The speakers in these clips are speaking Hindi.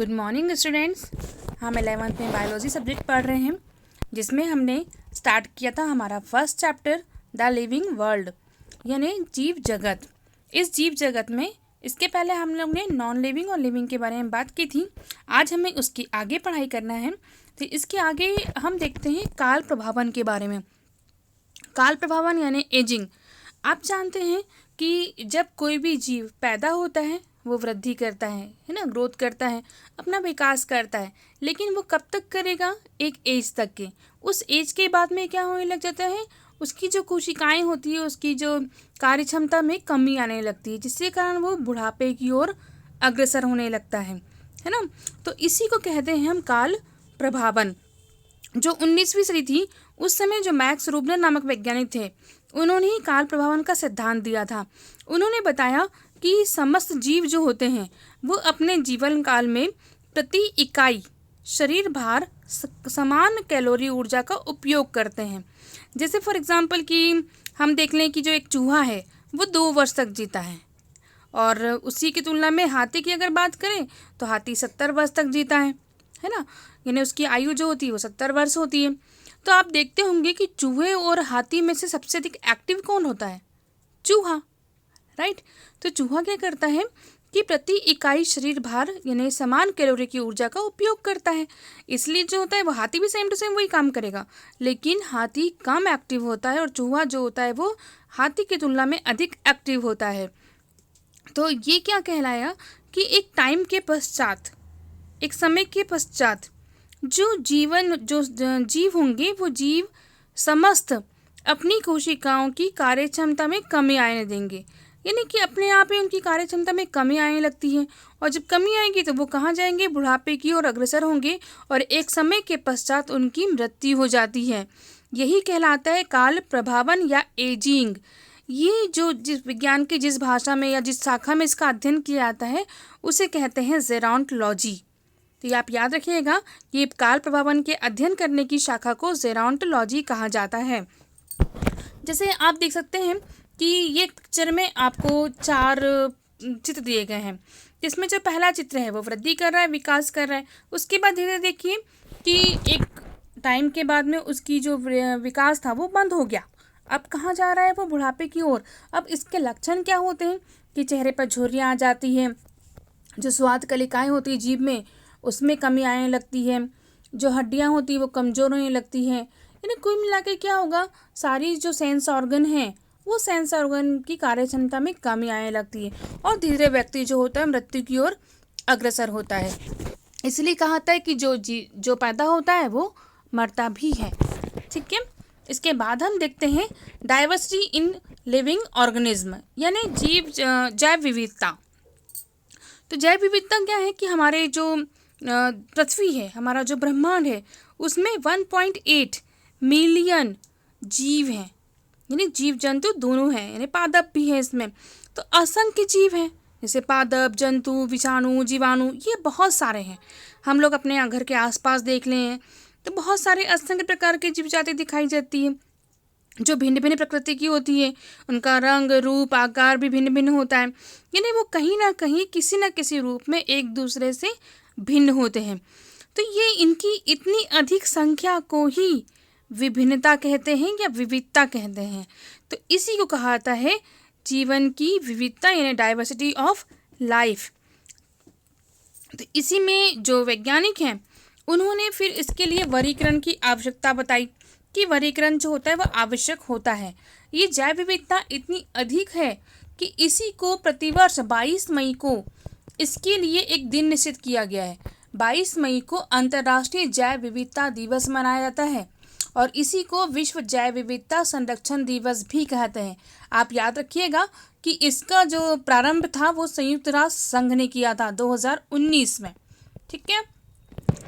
Good morning students. हम 11th में बायोलॉजी सब्जेक्ट पढ़ रहे हैं, जिसमें हमने स्टार्ट किया था हमारा first chapter the living world, यानी जीव जगत। इस जीव जगत में इसके पहले हम लोग ने नॉन लिविंग और लिविंग के बारे में बात की थी। आज हमें उसकी आगे पढ़ाई करना है। तो इसके आगे हम देखते हैं काल प्रभावन के बारे में। काल प्रभावन यानी एजिंग। आप जानते हैं कि जब कोई भी जीव पैदा होता है वो वृद्धि करता है ना, ग्रोथ करता है, अपना विकास करता है, लेकिन वो कब तक करेगा? एक एज तक के। उस एज के बाद में क्या होने लग जाता है, उसकी जो कोशिकाएं होती है, उसकी जो कार्य क्षमता में कमी आने लगती है, जिसके कारण वो बुढ़ापे की ओर अग्रसर होने लगता है ना। तो इसी को कहते हैं हम काल प्रभावन। जो 19वीं सदी थी उस समय जो मैक्स रूबनर नामक वैज्ञानिक थे, उन्होंने ही काल प्रभावन का सिद्धांत दिया था। उन्होंने बताया कि समस्त जीव जो होते हैं वो अपने जीवन काल में प्रति इकाई शरीर भार समान कैलोरी ऊर्जा का उपयोग करते हैं। जैसे फॉर एग्जांपल कि हम देख लें कि जो एक चूहा है वो 2 वर्ष तक जीता है, और उसी की तुलना में हाथी की अगर बात करें तो हाथी 70 वर्ष तक जीता है ना, यानी उसकी आयु जो होती है वो 70 वर्ष होती है। तो आप देखते होंगे कि चूहे और हाथी में से सबसे अधिक एक्टिव कौन होता है? चूहा, राइट। तो चूहा क्या करता है कि प्रति इकाई शरीर भार यानी समान कैलोरी की ऊर्जा का उपयोग करता है। इसलिए जो होता है वो हाथी भी सेम टू सेम वही काम करेगा, लेकिन हाथी कम एक्टिव होता है और चूहा जो होता है वो हाथी की तुलना में अधिक एक्टिव होता है। तो ये क्या कहलाया कि एक टाइम के पश्चात, एक समय के पश्चात जो जीव होंगे वो जीव समस्त अपनी कोशिकाओं की कार्य क्षमता में कमी आने देंगे, यानी कि अपने आप ही उनकी कार्य क्षमता में कमी आने लगती है। और जब कमी आएगी तो वो कहाँ जाएंगे? बुढ़ापे की ओर अग्रसर होंगे, और एक समय के पश्चात उनकी मृत्यु हो जाती है। यही कहलाता है काल प्रभावन या एजिंग। ये जो जिस विज्ञान की जिस भाषा में या जिस शाखा में इसका अध्ययन किया जाता है उसे कहते हैं जेरोंटोलॉजी। तो ये आप याद रखिएगा, ये काल प्रभावन के अध्ययन करने की शाखा को जेरोंटोलॉजी कहा जाता है। जैसे आप देख सकते हैं कि ये पिक्चर में आपको 4 चित्र दिए गए हैं, जिसमें जो पहला चित्र है वो वृद्धि कर रहा है, विकास कर रहा है। उसके बाद धीरे देखिए कि एक टाइम के बाद में उसकी जो विकास था वो बंद हो गया। अब कहाँ जा रहा है वो? बुढ़ापे की ओर। अब इसके लक्षण क्या होते हैं कि चेहरे पर झुर्रियाँ आ जाती हैं, जो स्वाद कलिकाएँ होती है जीभ में उसमें कमी आने लगती है, जो हड्डियाँ होती है वो कमज़ोर होने लगती हैं। यानी कुल मिला के क्या होगा, सारी जो सेंस ऑर्गन हैं वो सेंस ऑर्गन की कार्य क्षमता में कमी आने लगती है, और धीरे व्यक्ति जो होता है मृत्यु की ओर अग्रसर होता है। इसलिए कहा था कि जो पैदा होता है वो मरता भी है। ठीक है। इसके बाद हम देखते हैं डाइवर्सिटी इन लिविंग ऑर्गेनिज्म, यानी जैव विविधता। तो जैव विविधता क्या है कि हमारे जो पृथ्वी है, हमारा जो ब्रह्मांड है, उसमें 1.8 मिलियन जीव हैं, यानी जीव जंतु दोनों हैं, यानी पादप भी है इसमें। तो असंख्य जीव हैं, जैसे पादप, जंतु, विषाणु, जीवाणु, ये बहुत सारे हैं। हम लोग अपने घर के आसपास देख लें तो बहुत सारे असंख्य प्रकार के जीव जाति दिखाई जाती है, जो भिन्न भिन्न प्रकृति की होती है। उनका रंग, रूप, आकार भी भिन्न भिन्न होता है, यानी वो कहीं ना कहीं किसी न किसी रूप में एक दूसरे से भिन्न होते हैं। तो ये इनकी इतनी अधिक संख्या को ही विभिन्नता कहते हैं या विविधता कहते हैं। तो इसी को कहा जाता है जीवन की विविधता, यानी डाइवर्सिटी ऑफ लाइफ। तो इसी में जो वैज्ञानिक हैं उन्होंने फिर इसके लिए वर्गीकरण की आवश्यकता बताई कि वर्गीकरण जो होता है वह आवश्यक होता है। ये जैव विविधता इतनी अधिक है कि इसी को प्रतिवर्ष 22 मई को इसके लिए एक दिन निश्चित किया गया है। 22 मई को अंतर्राष्ट्रीय जैव विविधता दिवस मनाया जाता है, और इसी को विश्व जैव विविधता संरक्षण दिवस भी कहते हैं। आप याद रखिएगा कि इसका जो प्रारंभ था वो संयुक्त राष्ट्र संघ ने किया था 2019 में। ठीक है।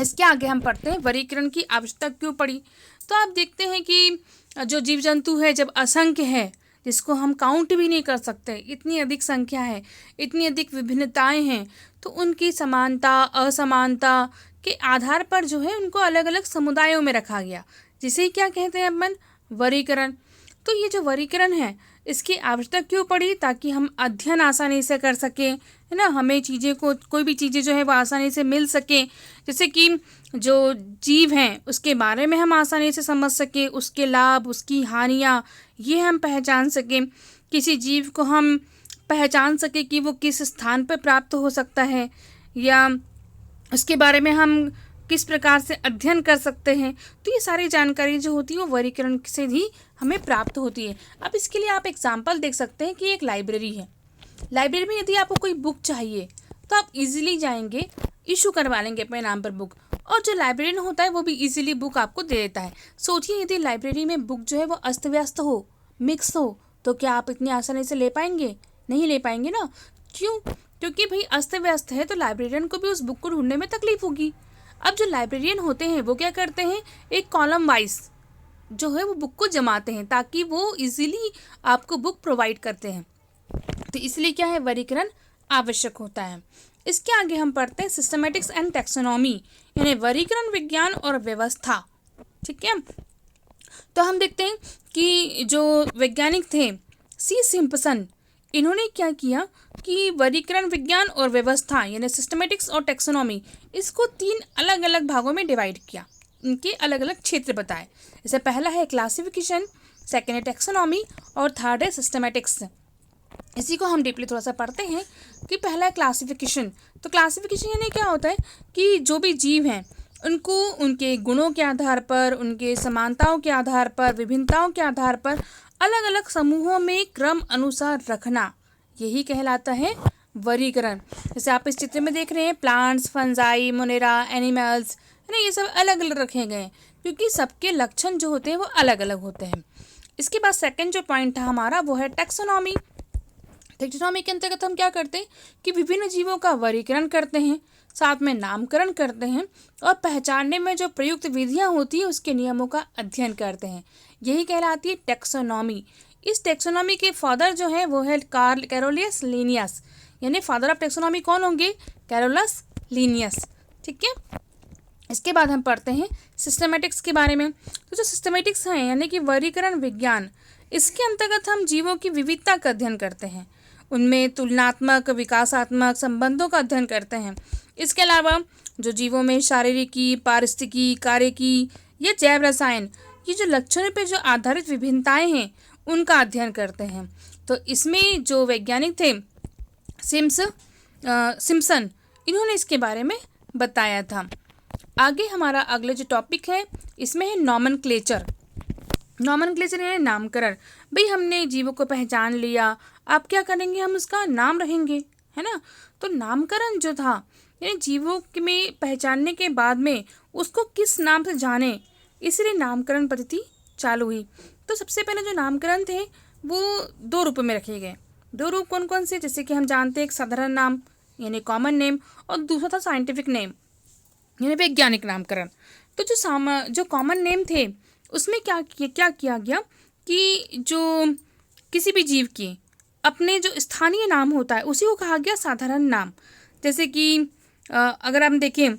इसके आगे हम पढ़ते हैं वर्गीकरण की आवश्यकता क्यों पड़ी। तो आप देखते हैं कि जो जीव जंतु है जब असंख्य है, जिसको हम काउंट भी नहीं कर सकते, इतनी अधिक संख्या है, इतनी अधिक विभिन्नताएं हैं, तो उनकी समानता असमानता के आधार पर जो है उनको अलग अलग समुदायों में रखा गया, जिसे क्या कहते हैं अपन? वर्गीकरण। तो ये जो वर्गीकरण है इसकी आवश्यकता क्यों पड़ी? ताकि हम अध्ययन आसानी से कर सकें, है ना, हमें चीज़ें को, कोई भी चीज़ें जो है वो आसानी से मिल सके, जैसे कि जो जीव हैं उसके बारे में हम आसानी से समझ सकें, उसके लाभ, उसकी हानियाँ, ये हम पहचान सकें। किसी जीव को हम पहचान सकें कि वो किस स्थान पर प्राप्त हो सकता है, या उसके बारे में हम किस प्रकार से अध्ययन कर सकते हैं। तो ये सारी जानकारी जो होती है वो वर्गीकरण से ही हमें प्राप्त होती है। अब इसके लिए आप एग्जाम्पल देख सकते हैं कि एक लाइब्रेरी है। लाइब्रेरी में यदि आपको कोई बुक चाहिए तो आप इजीली जाएंगे, इशू करवा लेंगे अपने नाम पर बुक, और जो लाइब्रेरियन होता है वो भी इजीली बुक आपको दे देता है। सोचिए यदि लाइब्रेरी में बुक जो है वो अस्त व्यस्त हो, मिक्स हो, तो क्या आप इतनी आसानी से ले पाएंगे? नहीं ले पाएंगे ना। क्यों? क्योंकि भाई अस्त व्यस्त है तो लाइब्रेरियन को भी उस बुक को ढूंढने में तकलीफ होगी। अब जो लाइब्रेरियन होते हैं वो क्या करते हैं, एक कॉलम वाइज जो है वो बुक को जमाते हैं ताकि वो इजीली आपको बुक प्रोवाइड करते हैं। तो इसलिए क्या है, वर्गीकरण आवश्यक होता है। इसके आगे हम पढ़ते हैं सिस्टमेटिक्स एंड टैक्सोनॉमी, यानी वर्गीकरण विज्ञान और व्यवस्था। ठीक है, तो हम देखते हैं कि जो वैज्ञानिक थे सी सिम्पसन, इन्होंने क्या किया कि वर्गीकरण विज्ञान और व्यवस्था यानी सिस्टमेटिक्स और टैक्सोनॉमी, इसको 3 अलग अलग भागों में डिवाइड किया, इनके अलग अलग क्षेत्र बताए। जैसे पहला है क्लासिफिकेशन, सेकेंड है टैक्सोनॉमी और थर्ड है सिस्टमेटिक्स। इसी को हम डीपली थोड़ा सा पढ़ते हैं कि पहला है क्लासिफिकेशन। तो क्लासिफिकेशन यानी क्या होता है कि जो भी जीव हैं उनको उनके गुणों के आधार पर, उनके समानताओं के आधार पर, विभिन्नताओं के आधार पर अलग अलग समूहों में क्रम अनुसार रखना, यही कहलाता है वर्गीकरण। जैसे आप इस चित्र में देख रहे हैं, प्लांट्स, फंजाई, मोनेरा, एनिमल्स, है ना, ये सब अलग अलग रखे गए हैं क्योंकि सबके लक्षण जो होते हैं वो अलग अलग होते हैं। इसके बाद सेकंड जो पॉइंट था हमारा वो है टैक्सोनॉमी। टैक्सोनॉमी के अंतर्गत हम क्या करते हैं कि विभिन्न जीवों का वर्गीकरण करते हैं, साथ में नामकरण करते हैं और पहचानने में जो प्रयुक्त विधियां होती है उसके नियमों का अध्ययन करते हैं, यही कहलाती है टैक्सोनॉमी। इस टैक्सोनॉमी के फादर जो है वो है कैरोलस लिनियस, यानी फादर ऑफ टैक्सोनॉमी कौन होंगे? Carolus Linnaeus. ठीक है, इसके बाद हम पढ़ते हैं सिस्टमेटिक्स के बारे में। तो जो सिस्टमेटिक्स हैं यानी कि वर्गीकरण विज्ञान, इसके अंतर्गत हम जीवों की विविधता का अध्ययन करते हैं, उनमें तुलनात्मक विकासात्मक संबंधों का अध्ययन करते हैं। इसके अलावा जो जीवों में शारीरिकी, पारिस्थितिकी, कार्यकी या जैव रसायन, ये जो लक्षणों पर जो आधारित विभिन्नताएं हैं उनका अध्ययन करते हैं। तो इसमें जो वैज्ञानिक थे सिम्पसन, इन्होंने इसके बारे में बताया था। आगे हमारा अगले जो टॉपिक है इसमें है नॉमेनक्लेचर। नॉमेनक्लेचर यानी नामकरण। भाई हमने जीवों को पहचान लिया, आप क्या करेंगे, हम उसका नाम रखेंगे, है ना। तो नामकरण जो था यानी जीवों में पहचानने के बाद में उसको किस नाम से जाने, इसलिए नामकरण पद्धति चालू हुई। तो सबसे पहले जो नामकरण थे वो 2 रूपों में रखे गए। 2 रूप कौन कौन से? जैसे कि हम जानते हैं एक साधारण नाम यानी कॉमन नेम और दूसरा था साइंटिफिक नेम यानी वैज्ञानिक नामकरण। तो जो कॉमन नेम थे उसमें क्या किया गया कि जो किसी भी जीव के अपने जो स्थानीय नाम होता है उसी को कहा गया साधारण नाम। जैसे कि अगर हम देखें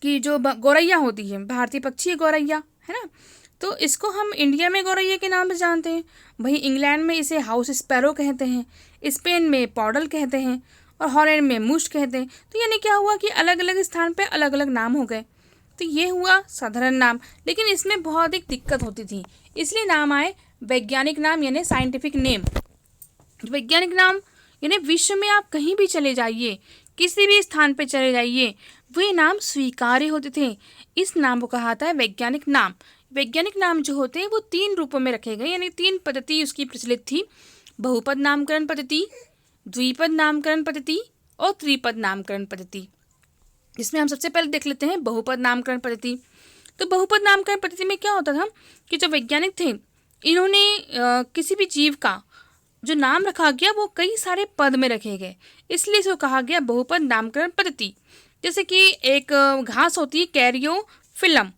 कि जो गौरैया होती है, भारतीय पक्षी है गौरैया, है ना, तो इसको हम इंडिया में गौरैया के नाम से जानते हैं। वहीं इंग्लैंड में इसे हाउस स्पैरो कहते हैं, स्पेन में पॉडल कहते हैं और हॉलैंड में मुश कहते हैं। तो यानी क्या हुआ कि अलग अलग स्थान पे अलग अलग नाम हो गए। तो ये हुआ साधारण नाम, लेकिन इसमें बहुत एक दिक्कत होती थी, इसलिए नाम आए वैज्ञानिक नाम यानी साइंटिफिक नेम। वैज्ञानिक नाम यानी विश्व में आप कहीं भी चले जाइए, किसी भी स्थान पे चले जाइए, वे नाम स्वीकार्य होते थे। इस नाम को कहा था वैज्ञानिक नाम। वैज्ञानिक नाम जो होते हैं वो 3 रूपों में रखे गए, यानी 3 पद्धति उसकी प्रचलित थी। बहुपद नामकरण पद्धति, द्विपद नामकरण पद्धति और त्रिपद नामकरण पद्धति। इसमें हम सबसे पहले देख लेते हैं बहुपद नामकरण पद्धति। तो बहुपद नामकरण पद्धति में क्या होता था कि जो वैज्ञानिक थे इन्होंने किसी भी जीव का जो नाम रखा गया वो कई सारे पद में रखे गए, इसलिए इसको कहा गया बहुपद नामकरण पद्धति। जैसे कि एक घास होती है कैरियोफिलम,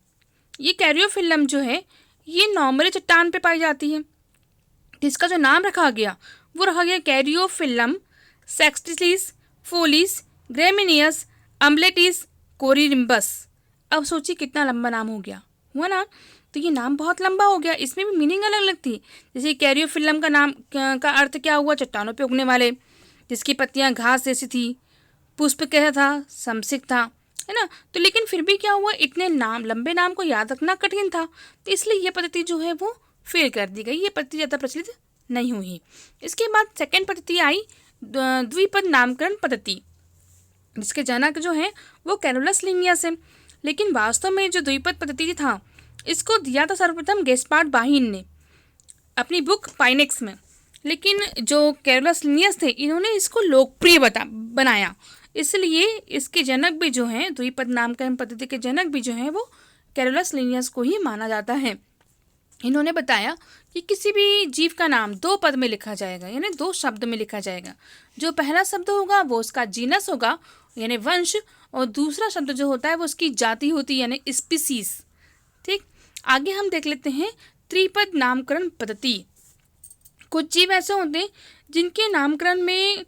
ये कैरियोफिलम जो है ये नॉर्मली चट्टान पे पाई जाती है, इसका जो नाम रखा गया वो रखा गया कैरियोफिलम सेक्सटिलिस फोलिस ग्रेमिनियस अम्बलेटिस कोरिम्बस। अब सोचिए कितना लंबा नाम हो गया, हुआ ना। तो ये नाम बहुत लंबा हो गया, इसमें भी मीनिंग अलग अलग थी। जैसे कैरियोफिलम का नाम का अर्थ क्या हुआ? चट्टानों पे उगने वाले। जिसकी पत्तियां घास जैसी थी। पुष्प कैसा था? समसिक था, है ना। तो लेकिन फिर भी क्या हुआ, इतने नाम, लंबे नाम को याद रखना कठिन था, तो इसलिए ये पद्धति जो है वो फेल कर दी गई। ये पद्धति ज़्यादा प्रचलित नहीं हुई। इसके बाद सेकेंड पद्धति आई द्विपद नामकरण पद्धति, जिसके जनक जो है वो कैरोलस लिनियस है। लेकिन वास्तव में जो द्विपद पद्धति था, इसको दिया था सर्वप्रथम गेस्पार्ड बाहिन ने अपनी बुक पाइनेक्स में। लेकिन जो कैरोलस लिनियस थे, इन्होंने इसको लोकप्रिय बनाया। इसलिए इसके जनक भी जो हैं, द्विपद नामकरण पद्धति के जनक भी जो हैं, वो कैरोलस लिनियस को ही माना जाता है। इन्होंने बताया कि किसी भी जीव का नाम 2 पद में लिखा जाएगा, यानी 2 शब्द में लिखा जाएगा। जो पहला शब्द होगा वो उसका जीनस होगा, यानी वंश, और दूसरा शब्द जो होता है वो उसकी जाति होती है, यानी स्पीसीज। ठीक, आगे हम देख लेते हैं त्रिपद नामकरण पद्धति। कुछ जीव ऐसे होते हैं जिनके नामकरण में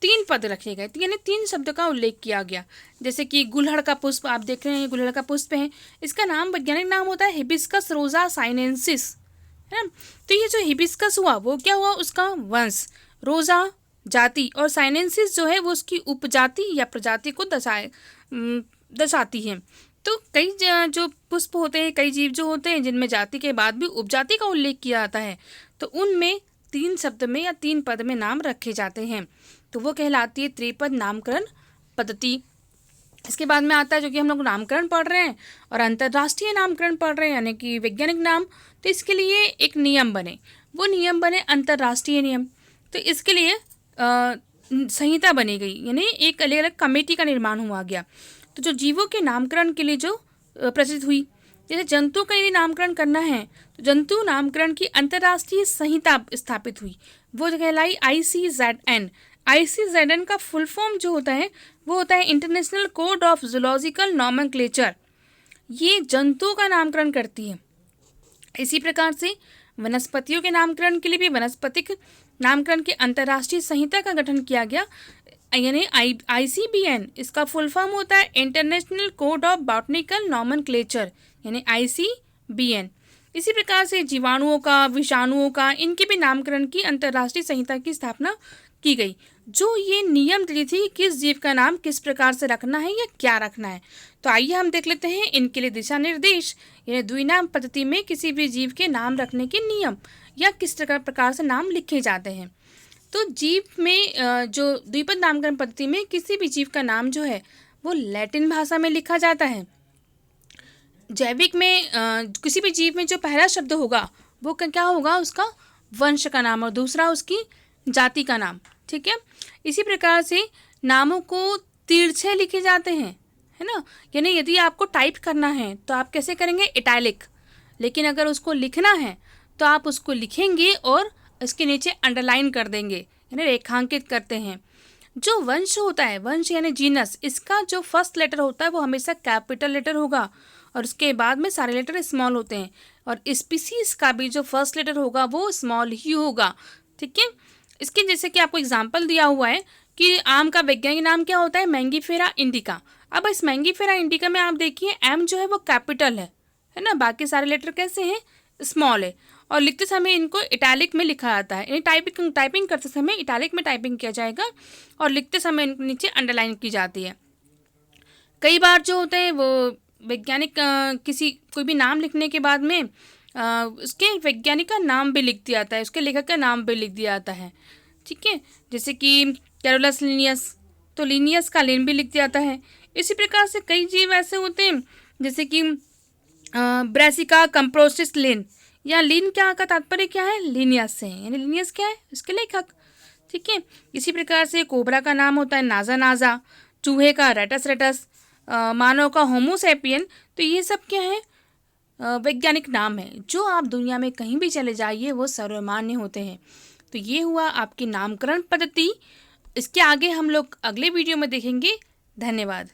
3 पद रखे गए, यानी 3 शब्द का उल्लेख किया गया। जैसे कि गुलहड़ का पुष्प, आप देख रहे हैं गुलहड़ का पुष्प है, इसका नाम, वैज्ञानिक नाम होता है हिबिस्कस रोजा साइनेंसिस, है ना। तो ये जो हिबिस्कस हुआ वो क्या हुआ, उसका वंश, रोजा जाति, और साइनेंसिस जो है वो उसकी उपजाति या प्रजाति को दर्शाती है। तो कई जो पुष्प होते हैं, कई जीव जो होते हैं जिनमें जाति के बाद भी उपजाति का उल्लेख किया जाता है, तो उनमें 3 शब्द में या 3 पद में नाम रखे जाते हैं, तो वो कहलाती है त्रिपद नामकरण पद्धति। इसके बाद में आता है, जो कि हम लोग नामकरण पढ़ रहे हैं और अंतर्राष्ट्रीय नामकरण पढ़ रहे हैं, यानी कि वैज्ञानिक नाम। तो इसके लिए एक नियम बने, वो नियम बने अंतर्राष्ट्रीय नियम। तो इसके लिए संहिता बनी गई, यानी एक अलग अलग कमेटी का निर्माण हुआ गया। तो जो जीवों के नामकरण के लिए जो प्रचलित हुई, जैसे जंतु का यदि नामकरण करना है तो जंतु नामकरण की अंतर्राष्ट्रीय संहिता स्थापित हुई, वो कहलाई ICZN। ICZN का फुल फॉर्म जो होता है वो होता है international code of zoological nomenclature. ये जंतुओं का नामकरण करती है। इसी प्रकार से वनस्पतियों के नामकरण के लिए भी वनस्पतिक नामकरण की अंतर्राष्ट्रीय संहिता का गठन किया गया, यानी ICBN। इसका फुल फॉर्म होता है international code of botanical nomenclature, यानी ICBN। इसी प्रकार से जीवाणुओं का, विषाणुओं का, इनके भी नामकरण की अंतर्राष्ट्रीय संहिता की स्थापना की गई, जो ये नियम देती थी किस जीव का नाम किस प्रकार से रखना है या क्या रखना है। तो आइए हम देख लेते हैं इनके लिए दिशा निर्देश, यानी द्विनाम पद्धति में किसी भी जीव के नाम रखने के नियम या किस प्रकार से नाम लिखे जाते हैं। तो जीव में जो द्विपद नामकरण पद्धति में किसी भी जीव का नाम जो है वो लैटिन भाषा में लिखा जाता है। जैविक में किसी भी जीव में जो पहला शब्द होगा वो क्या होगा, उसका वंश का नाम, और दूसरा उसकी जाति का नाम। ठीक है, इसी प्रकार से नामों को तिरछे लिखे जाते हैं, है ना। यानी यदि आपको टाइप करना है तो आप कैसे करेंगे, इटैलिक। लेकिन अगर उसको लिखना है तो आप उसको लिखेंगे और इसके नीचे अंडरलाइन कर देंगे, यानी रेखांकित करते हैं। जो वंश होता है, वंश यानी जीनस, इसका जो फर्स्ट लेटर होता है वो हमेशा कैपिटल लेटर होगा और उसके बाद में सारे लेटर स्मॉल होते हैं। और स्पीसीज का भी जो फर्स्ट लेटर होगा वो स्मॉल ही होगा। ठीक है, इसके जैसे कि आपको एग्जांपल दिया हुआ है कि आम का वैज्ञानिक नाम क्या होता है, मैंगीफेरा इंडिका। अब इस मैंगीफेरा इंडिका में आप देखिए एम जो है वो कैपिटल है ना, बाकी सारे लेटर कैसे हैं, स्मॉल है। और लिखते समय इनको इटैलिक में लिखा जाता है, यानी टाइपिंग करते समय इटैलिक में टाइपिंग किया जाएगा और लिखते समय इनके नीचे अंडरलाइन की जाती है। कई बार जो होते हैं वो वैज्ञानिक कोई भी नाम लिखने के बाद में उसके वैज्ञानिक का नाम भी लिख दिया जाता है, उसके लेखक का नाम भी लिख दिया जाता है। ठीक है, जैसे कि कैरोलस लिनियस, तो लिनियस का लिन भी लिख दिया जाता है। इसी प्रकार से कई जीव ऐसे होते हैं जैसे कि ब्रेसिका कंप्रोसिस लिन, या लिन क्या का तात्पर्य क्या है, लिनियस से है, यानी लिनियस क्या है, उसके लेखक। ठीक है, इसी प्रकार से कोबरा का नाम होता है नाजा नाजा, चूहे का रेटस रेटस, मानव का होमोसेपियन। तो ये सब क्या है, वैज्ञानिक नाम है जो आप दुनिया में कहीं भी चले जाइए वो सर्वमान्य होते हैं। तो ये हुआ आपकी नामकरण पद्धति। इसके आगे हम लोग अगले वीडियो में देखेंगे। धन्यवाद।